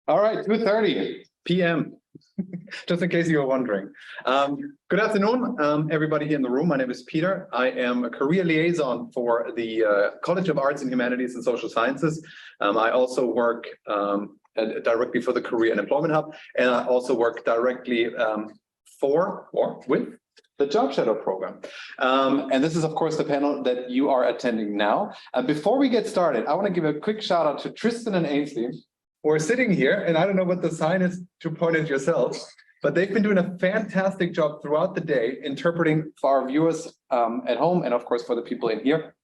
All right, 2:30 p.m. Just in case you were wondering. Good afternoon, everybody in the room. My name is Peter. I am a career liaison for the College of Arts and Humanities and Social Sciences. I also work directly for the Career and Employment Hub, and I also work directly for or with the Job Shadow program. And this is, of course, the panel that you are attending now. Before we get started, I want to give a quick shout out to Tristan and Ainsley, who are sitting here, and I don't know what the sign is to point at yourselves, but they've been doing a fantastic job throughout the day, interpreting for our viewers at home, and of course for the people in here.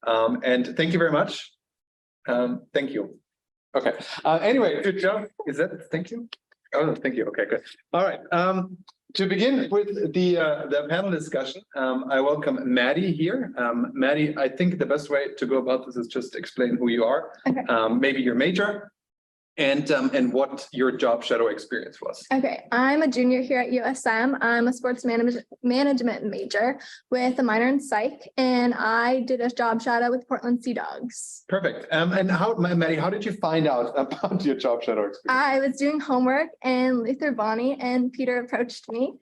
And thank you very much. Thank you. Okay. Anyway, good job. Is that thank you? Oh, thank you. Okay, good. All right. To begin with the panel discussion, I welcome Maddie here. Maddie, I think the best way to go about this is just explain who you are, okay. Maybe your major, and what your job shadow experience was. Okay, I'm a junior here at USM. I'm a sports management major with a minor in psych, and I did a job shadow with Portland Sea Dogs. Perfect. And Maddie, how did you find out about your job shadow experience? I was doing homework in Luther Bonnie, and Peter approached me.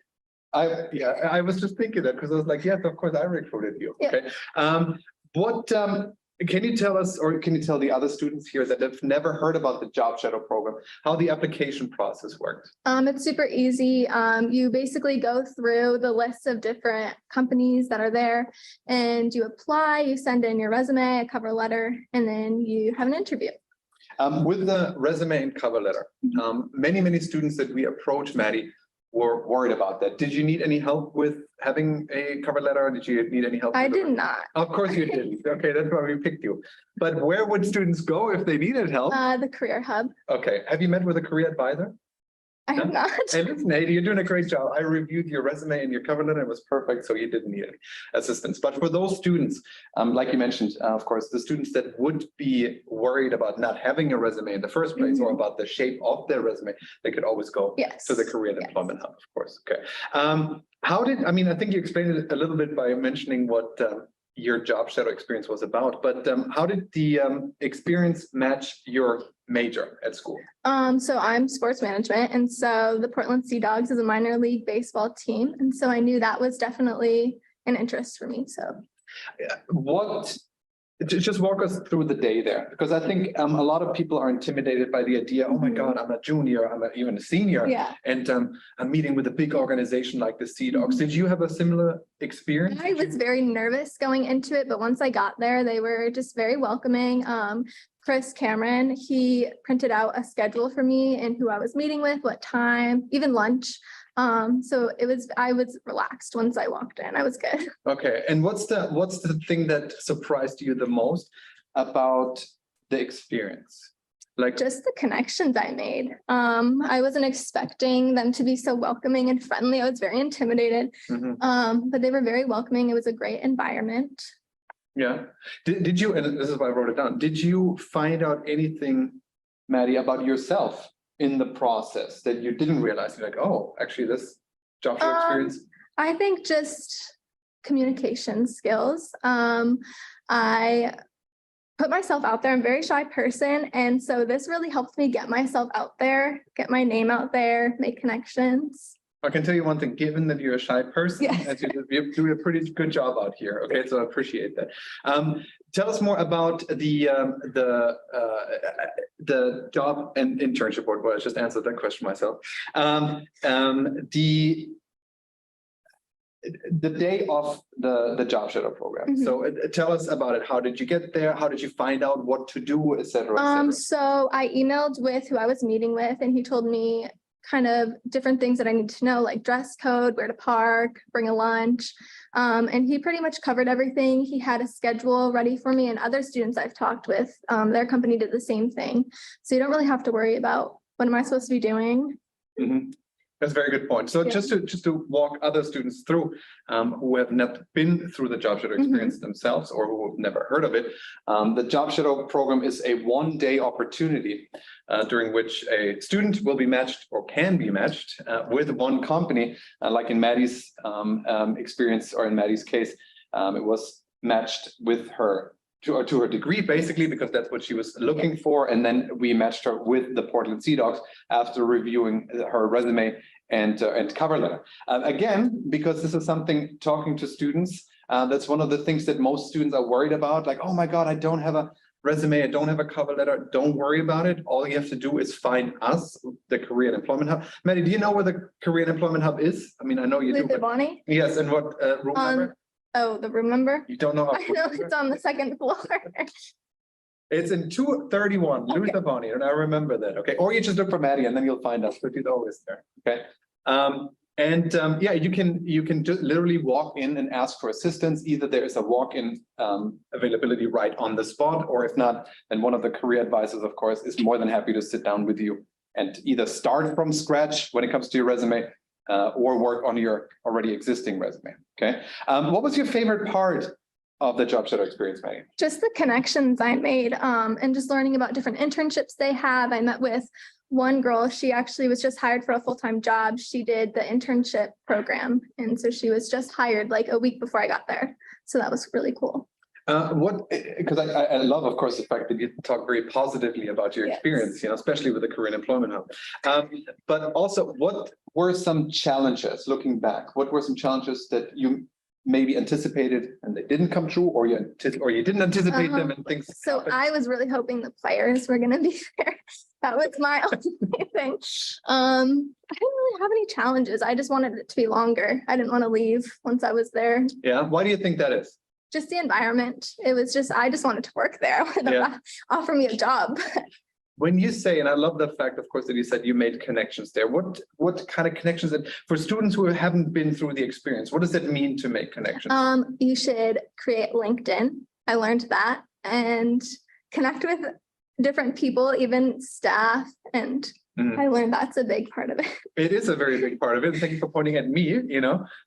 I was just thinking that because I was like, yes, of course, I recruited you. Yeah. Okay. Can you tell us, or can you tell the other students here that have never heard about the Job Shadow program, how the application process works? It's super easy. You basically go through the list of different companies that are there, and you apply, you send in your resume, a cover letter, and then you have an interview. With the resume and cover letter, many students that we approach, Maddie, were worried about that. Did you need any help with having a cover letter? Or did you need any help? I did not. Of course you didn't. Okay, that's why we picked you. But where would students go if they needed help? The Career Hub. Okay. Have you met with a career advisor? I have not. Hey, listen, Heidi, you're doing a great job. I reviewed your resume and your cover letter. It was perfect, so you didn't need any assistance. But for those students, like you mentioned, of course, the students that would be worried about not having a resume in the first place, or about the shape of their resume, they could always go to the Career and Employment Hub, of course. Okay. I think you explained it a little bit by mentioning what your job shadow experience was about, but how did the experience match your major at school? So I'm sports management, and so the Portland Sea Dogs is a minor league baseball team, and so I knew that was definitely an interest for me. So just walk us through the day there, because I think a lot of people are intimidated by the idea, oh my God, I'm a junior, I'm even a senior, and I'm meeting with a big organization like the Sea Dogs. Did you have a similar experience? I was very nervous going into it, but once I got there, they were just very welcoming. Chris Cameron, he printed out a schedule for me and who I was meeting with, what time, even lunch. So I was relaxed once I walked in. I was good. Okay. And what's the thing that surprised you the most about the experience? Like just the connections I made. I wasn't expecting them to be so welcoming and friendly. I was very intimidated. But they were very welcoming. It was a great environment. Yeah. Did you, and this is why I wrote it down, did you find out anything, Maddie, about yourself in the process that you didn't realize? You're like, oh, actually this job shadow experience? I think just communication skills. I put myself out there. I'm a very shy person, and so this really helped me get myself out there, get my name out there, make connections. I can tell you one thing, given that you're a shy person, you're doing a pretty good job out here. Okay, so I appreciate that. Tell us more about the job and internship board. Well, I just answered that question myself. The day of the job shadow program. So tell us about it. How did you get there? How did you find out what to do, et cetera, et cetera? So I emailed with who I was meeting with, and he told me kind of different things that I need to know, like dress code, where to park, bring a lunch. And he pretty much covered everything. He had a schedule ready for me, and other students I've talked with, their company did the same thing. So you don't really have to worry about what am I supposed to be doing. That's a very good point. So just to walk other students through who have not been through the Job Shadow experience themselves, or who have never heard of it, the Job Shadow program is a one-day opportunity during which a student will be matched, or can be matched, with one company. Like in Maddie's experience, or in Maddie's case, it was matched with her to her degree, basically, because that's what she was looking for. And then we matched her with the Portland Sea Dogs after reviewing her resume and cover letter. Again, because this is something talking to students, that's one of the things that most students are worried about. Like, oh my God, I don't have a resume, I don't have a cover letter. Don't worry about it. All you have to do is find us, the Career and Employment Hub. Maddie, do you know where the Career and Employment Hub is? I mean, I know you do. Bonnie? Yes, and what room number? Oh, the room number? You don't know? I know it's on the second floor. It's in 231, Okay. Luther Bonnie, and I remember that. Okay, or you just look for Maddie and then you'll find us, but she's always there. Okay. Yeah, you can just literally walk in and ask for assistance. Either there is a walk-in availability right on the spot, or if not, then one of the career advisors, of course, is more than happy to sit down with you and either start from scratch when it comes to your resume or work on your already existing resume. Okay. What was your favorite part of the job shadow experience, Maggie? Just the connections I made and just learning about different internships they have. I met with one girl, she actually was just hired for a full-time job. She did the internship program. And so she was just hired like a week before I got there. So that was really cool. Because I love, of course, the fact that you talk very positively about your experience, especially with the Career and Employment Hub. But also, what were some challenges looking back? What were some challenges that you maybe anticipated and they didn't come true, or you didn't anticipate them and things? So happened? I was really hoping the players were going to be there. That was my only thing. I didn't really have any challenges. I just wanted it to be longer. I didn't want to leave once I was there. Yeah. Why do you think that is? Just the environment. It was just, I just wanted to work there. I wanted them to offer me a job. When you say, and I love the fact, of course, that you said you made connections there. What kind of connections? And for students who haven't been through the experience, what does it mean to make connections? You should create LinkedIn. I learned that, and connect with different people, even staff, and I learned that's a big part of it. It is a very big part of it. Thank you for pointing at me,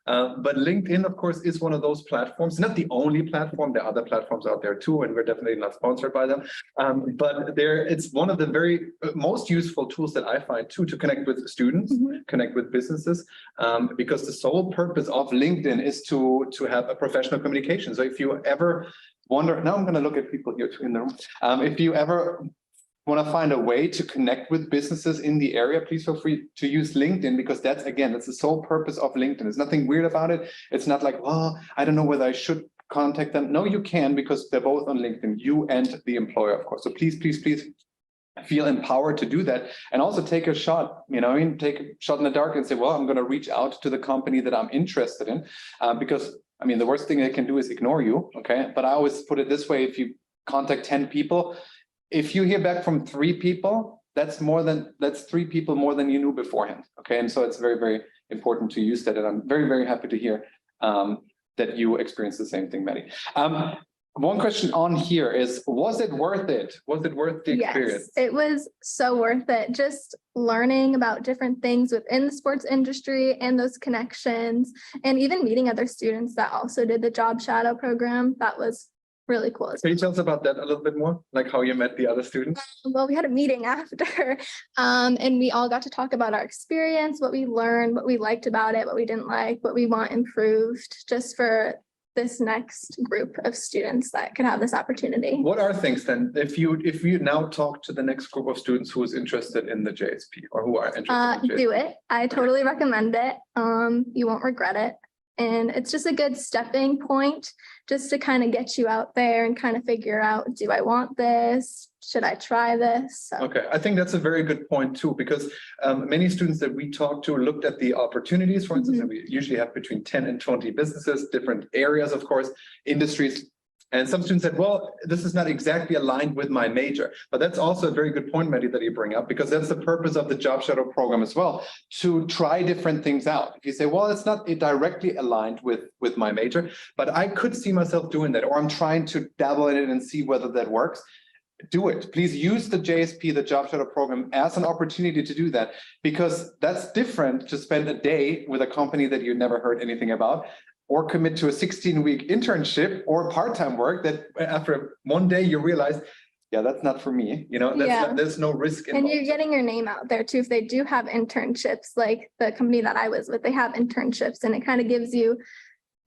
but LinkedIn, of course, is one of those platforms, not the only platform. There are other platforms out there too, and we're definitely not sponsored by them. But it's one of the very most useful tools that I find too, to connect with students, connect with businesses, because the sole purpose of LinkedIn is to have a professional communication. So if you ever wonder, now I'm going to look at people here too in the room. If you ever want to find a way to connect with businesses in the area, please feel free to use LinkedIn, because that's the sole purpose of LinkedIn. There's nothing weird about it. It's not like, well, I don't know whether I should contact them. No, you can, because they're both on LinkedIn, you and the employer, of course. So please feel empowered to do that, and also take a shot, take a shot in the dark and say, well, I'm going to reach out to the company that I'm interested in, because the worst thing they can do is ignore you. Okay. But I always put it this way: if you contact 10 people, if you hear back from 3 people, that's 3 people more than you knew beforehand. Okay. And so it's very, very important to use that. And I'm very, very happy to hear that you experienced the same thing, Maddie. One question on here is, was it worth it? Was it worth the experience? Yes, it was so worth it. Just learning about different things within the sports industry and those connections, and even meeting other students that also did the job shadow program. That was really cool. Can you tell us about that a little bit more? Like how you met the other students? Well, we had a meeting after, and we all got to talk about our experience, what we learned, what we liked about it, what we didn't like, what we want improved, just for this next group of students that could have this opportunity. What are things then, if you now talk to the next group of students who is interested in the JSP, or who are interested in JSP? Do it. I totally recommend it. You won't regret it. And it's just a good stepping point just to kind of get you out there and kind of figure out, do I want this? Should I try this? So. Okay, I think that's a very good point too, because many students that we talked to looked at the opportunities, for instance, and we usually have between 10 and 20 businesses, different areas, of course, industries. And some students said, well, this is not exactly aligned with my major. But that's also a very good point, Maddie, that you bring up, because that's the purpose of the Job Shadow program as well, to try different things out. If you say, well, it's not directly aligned with my major, but I could see myself doing that, or I'm trying to dabble in it and see whether that works. Do it. Please use the JSP, the Job Shadow program, as an opportunity to do that, because that's different to spend a day with a company that you never heard anything about, or commit to a 16-week internship or part-time work that after one day you realize, yeah, that's not for me. There's no risk involved. And you're getting your name out there too. If they do have internships, like the company that I was with, they have internships, and it kind of gives you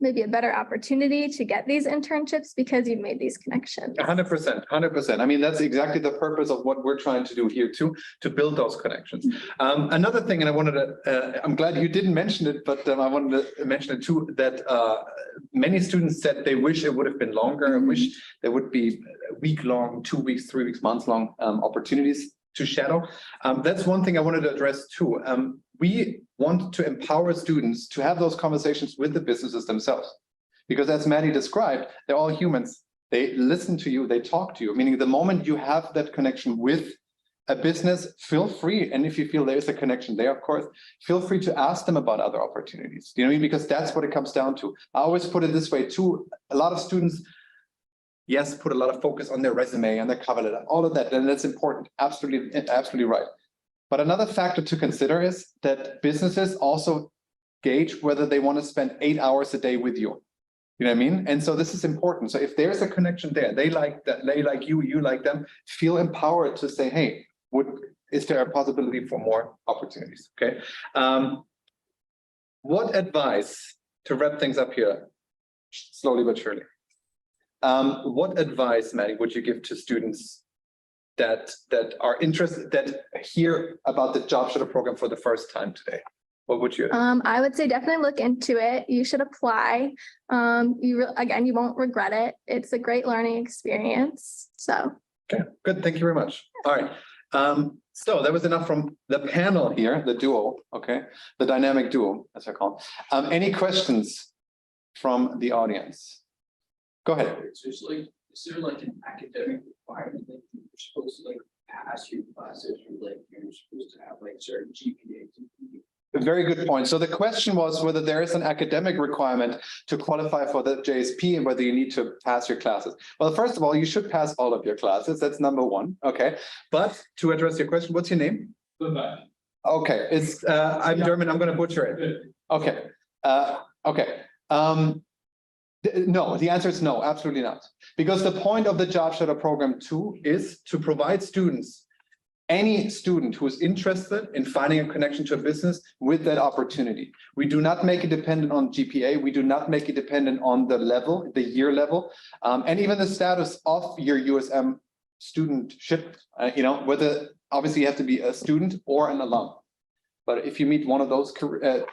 maybe a better opportunity to get these internships because you've made these connections. 100%, 100%. I mean, that's exactly the purpose of what we're trying to do here too, to build those connections. Another thing, and I wanted to, I'm glad you didn't mention it, but I wanted to mention it too, that many students said they wish it would have been longer. I wish there would be week-long, 2 weeks, 3 weeks, months-long opportunities to shadow. That's one thing I wanted to address too. We want to empower students to have those conversations with the businesses themselves. Because as Maddie described, they're all humans. They listen to you, they talk to you, meaning the moment you have that connection with a business, feel free. And if you feel there's a connection there, of course, feel free to ask them about other opportunities. You know what I mean? Because that's what it comes down to. I always put it this way too. A lot of students, yes, put a lot of focus on their resume and their cover letter, all of that, and that's important. Absolutely, absolutely right. But another factor to consider is that businesses also gauge whether they want to spend 8 hours a day with you. You know what I mean? And so this is important. So if there's a connection there, they like that, they like you, you like them, feel empowered to say, hey, is there a possibility for more opportunities? Okay. What advice, to wrap things up here, slowly but surely, what advice, Maddie, would you give to students that are interested, that hear about the Job Shuttle program for the first time today? What would you? I would say definitely look into it. You should apply. Again, you won't regret it. It's a great learning experience. So. Okay, good. Thank you very much. All right. So that was enough from the panel here, the duo. Okay, the dynamic duo, as I call it. Any questions from the audience? Go ahead. Is there like an academic requirement that you're supposed to like pass your classes, or like you're supposed to have like certain GPAs? A very good point. So the question was whether there is an academic requirement to qualify for the JSP and whether you need to pass your classes. Well, first of all, you should pass all of your classes. That's number one. Okay. But to address your question, what's your name? Goodbye. Okay. It's I'm German. I'm going to butcher it. Okay. Okay. No, the answer is no, absolutely not. Because the point of the Job Shuttle program too is to provide students, any student who is interested in finding a connection to a business, with that opportunity. We do not make it dependent on GPA. We do not make it dependent on the level, the year level, and even the status of your USM studentship, you know, whether obviously you have to be a student or an alum. But if you meet one of those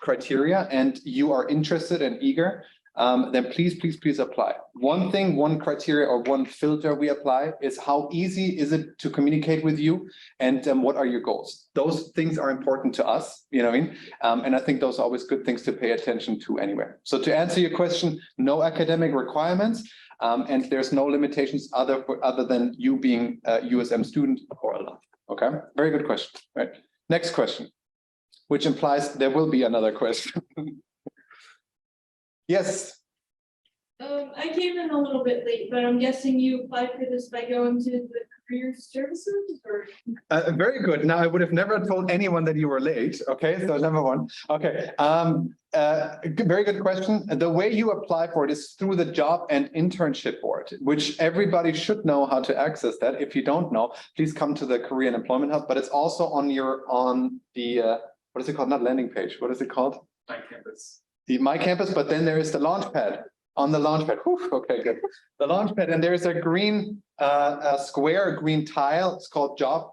criteria and you are interested and eager, then please apply. One thing, one criteria or one filter we apply is how easy is it to communicate with you, and what are your goals? Those things are important to us, you know what I mean? And I think those are always good things to pay attention to anyway. So to answer your question, no academic requirements, and there's no limitations other than you being a USM student or alum. Okay, very good question. Right. Next question, which implies there will be another question. Yes. I came in a little bit late, but I'm guessing you applied for this by going to the career services, or? Very good. Now, I would have never told anyone that you were late. Okay, so number one. Okay, very good question. The way you apply for it is through the Job and Internship Board, which everybody should know how to access that. If you don't know, please come to the Career and Employment Hub. But it's also on the what is it called? Not landing page. What is it called? My campus. The My Campus, but then there is the Launchpad. On the Launchpad, whew, okay, good. The Launchpad, and there's a green square, green tile. It's called Job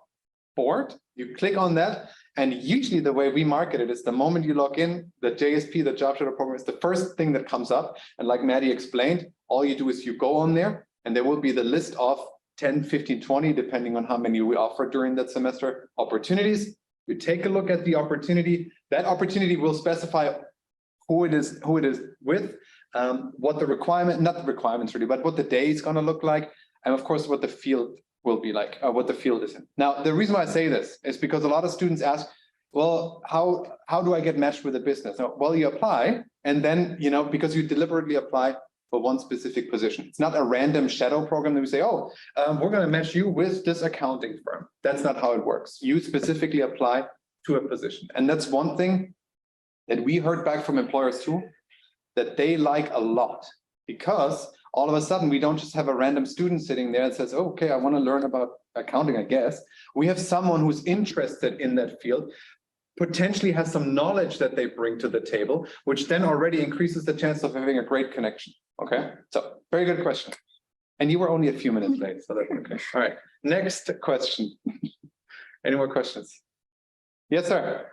Board. You click on that, and usually the way we market it is the moment you log in, the JSP, the Job Shuttle program, is the first thing that comes up. And like Maddie explained, all you do is you go on there, and there will be the list of 10, 15, 20, depending on how many we offer during that semester, opportunities. You take a look at the opportunity. That opportunity will specify who it is with, what the requirement, not the requirements really, but what the day is going to look like, and of course what the field will be like, what the field is in. Now, the reason why I say this is because a lot of students ask, well, how do I get matched with a business? Well, you apply, and then, you know, because you deliberately apply for one specific position. It's not a random shadow program that we say, oh, we're going to match you with this accounting firm. That's not how it works. You specifically apply to a position. And that's one thing that we heard back from employers too, that they like a lot, because all of a sudden we don't just have a random student sitting there and says, oh, okay, I want to learn about accounting, I guess. We have someone who's interested in that field, potentially has some knowledge that they bring to the table, which then already increases the chance of having a great connection. Okay, so very good question. And you were only a few minutes late, so that's okay. All right, next question. Any more questions? Yes, sir.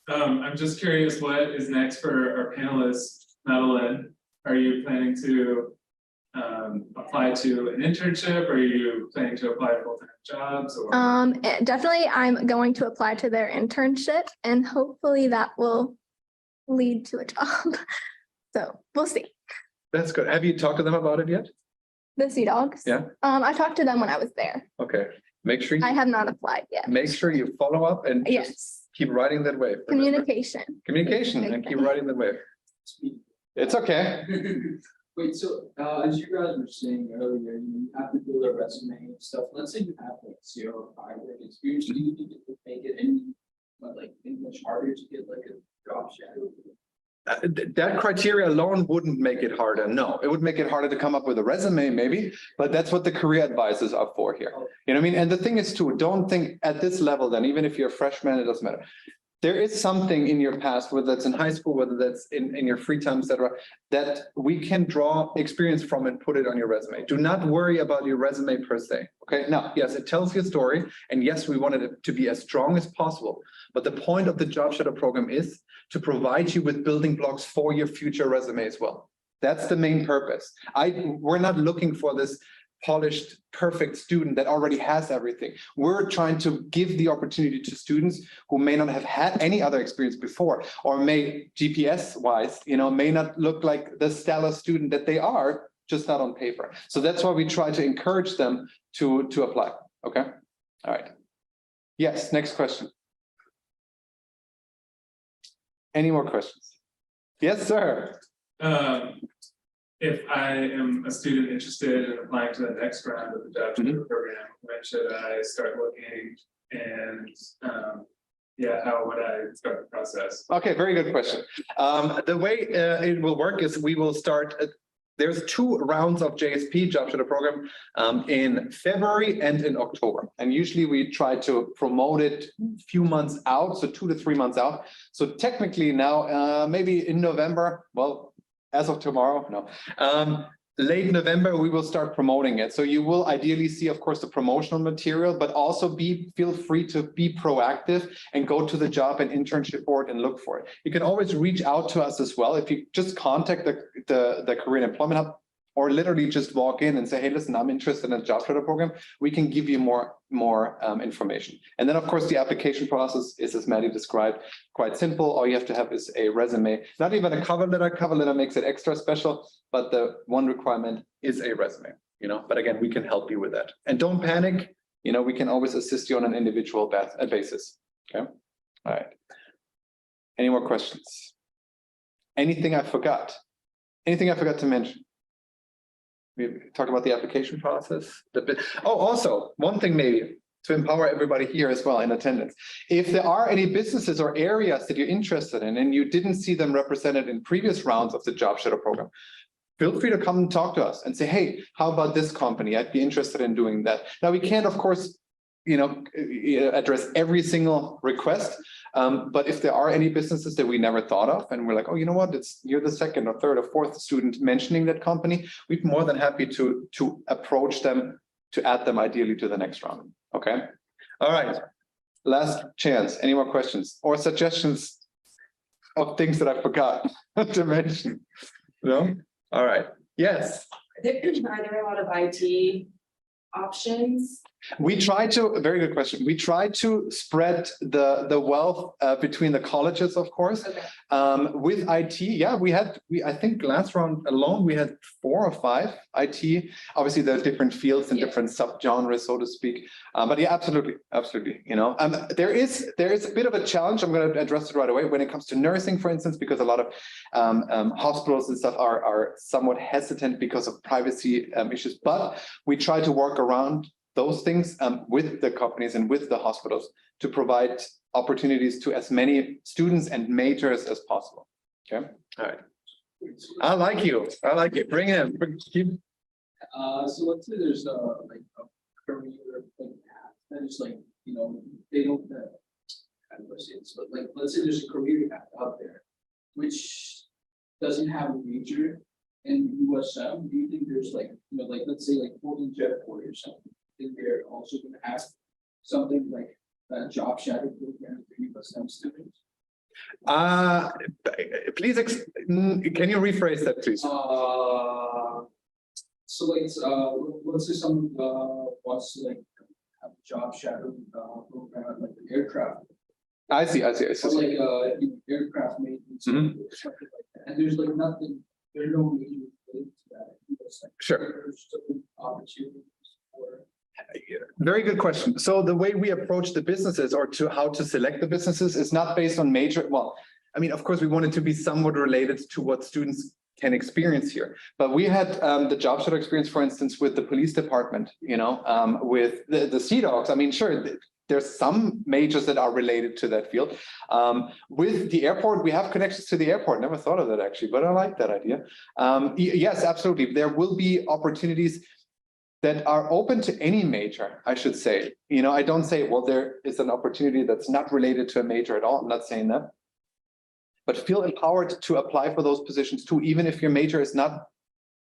I'm just curious, what is next for our panelists, Madeline? Are you planning to apply to an internship? Are you planning to apply to full-time jobs? Or Definitely I'm going to apply to their internship and hopefully that will lead to a job. So we'll see. That's good. Have you talked to them about it yet? The Sea Dogs? Yeah. I talked to them when I was there. Okay, make sure I you have not applied yet. make sure you follow up and just Yes, keep riding that wave. communication. Communication and keep riding the wave. It's okay. Wait, so as you guys were saying earlier, you have to build a resume and stuff. Let's say you have like 0 or 5 work experience. Do you think it would make it any like much harder to get like a job shadow? That criteria alone wouldn't make it harder. No, it would make it harder to come up with a resume, maybe, but that's what the career advisors are for here. You know what I mean? And the thing is too, don't think at this level, then even if you're a freshman, it doesn't matter. There is something in your past, whether that's in high school, whether that's in your free time, etc., that we can draw experience from and put it on your resume. Do not worry about your resume per se. Okay. Now, yes, it tells your story. And yes, we wanted it to be as strong as possible. But the point of the Job Shadow program is to provide you with building blocks for your future resume as well. That's the main purpose. We're not looking for this polished, perfect student that already has everything. We're trying to give the opportunity to students who may not have had any other experience before, or may GPS wise, you know, may not look like the stellar student that they are, just not on paper. So that's why we try to encourage them to apply. Okay. All right. Yes. Next question. Any more questions? Yes, sir. If I am a student interested in applying to the next round of the job shadow program, when should I start looking? And yeah, how would I start the process? Okay, very good question. The way it will work is we will start. There's 2 rounds of JSP, Job Shadow Program, in February and in October. And usually we try to promote it a few months out, so 2 to 3 months out. So technically now, maybe in November, well, as of tomorrow, no. Late November, we will start promoting it. So you will ideally see, of course, the promotional material, but also feel free to be proactive and go to the job and internship board and look for it. You can always reach out to us as well. If you just contact the Career and Employment Hub, or literally just walk in and say, hey, listen, I'm interested in a Job Shadow program. We can give you more information. And then, of course, the application process is, as Maddie described, quite simple. All you have to have is a resume, not even a cover letter. Cover letter makes it extra special, but the one requirement is a resume, you know, but again, we can help you with that. And don't panic, you know, we can always assist you on an individual basis. Okay. All right. Any more questions? Anything I forgot? Anything I forgot to mention? We talked about the application process. Oh, also, one thing maybe to empower everybody here as well in attendance. If there are any businesses or areas that you're interested in and you didn't see them represented in previous rounds of the Job Shadow program, feel free to come and talk to us and say, hey, how about this company? I'd be interested in doing that. Now, we can't, of course, you know, address every single request. But if there are any businesses that we never thought of, and we're like, oh, you know what, you're the 2nd or 3rd or 4th student mentioning that company, we'd be more than happy to approach them, to add them ideally to the next round. Okay. All right. Last chance. Any more questions or suggestions of things that I forgot to mention? No? All right. Yes. Are there a lot of IT options? We try to, very good question. We try to spread the wealth between the colleges, of course. Okay. With IT, yeah, I think last round alone, we had 4 or 5 IT. Obviously, there's different fields and different subgenres, so to speak. But yeah, absolutely. You know, there is a bit of a challenge. I'm going to address it right away when it comes to nursing, for instance, because a lot of hospitals and stuff are somewhat hesitant because of privacy issues. But we try to work around those things with the companies and with the hospitals to provide opportunities to as many students and majors as possible. Okay. All right. I like you. Bring him. So let's say there's like a career like path that is like, you know, they don't questions, but like, let's say there's a career path out there, which doesn't have a major in USM, do you think there's like, you know, like, let's say like Portland Jetport or something, think they're also gonna have something like a job shadow program for USM students? Please, can you rephrase that, please? So like, let's say someone wants to like have a job shadow program at like an aircraft. I see. Or like aircraft maintenance. Mhm. Or something like that. And there's like nothing, there's no major related to that. It's like, Sure. There's certain opportunities for. Very good question. So the way we approach the businesses or to how to select the businesses is not based on major, well, I mean, of course, we want it to be somewhat related to what students can experience here. But we had the job shadow experience, for instance, with the police department, you know, with the Sea Dogs. I mean, sure, there's some majors that are related to that field. With the airport, we have connections to the airport. Never thought of that actually, but I like that idea. Yes, absolutely. There will be opportunities that are open to any major, I should say. You know, I don't say, well, there is an opportunity that's not related to a major at all. I'm not saying that. But feel empowered to apply for those positions too, even if your major is not,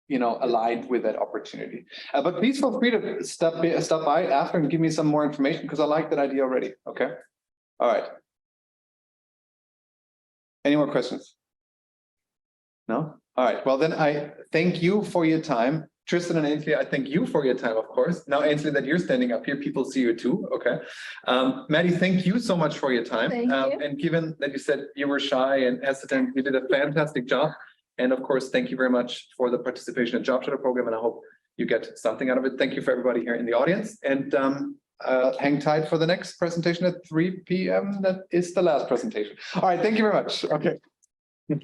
you know, aligned with that opportunity. But please feel free to stop by after and give me some more information because I like that idea already. Okay. All right. Any more questions? No? All right. Well, then I thank you for your time. Tristan and Ainsley, I thank you for your time, of course. Now, Ainsley, that you're standing up here, people see you too, okay? Maddie, thank you so much for your time. Thank you. And given that you said you were shy and hesitant, you did a fantastic job. And of course, thank you very much for the participation in Job Shadow program, and I hope you get something out of it. Thank you for everybody here in the audience, and hang tight for the next presentation at 3 p.m. That is the last presentation. All right, thank you very much. Okay.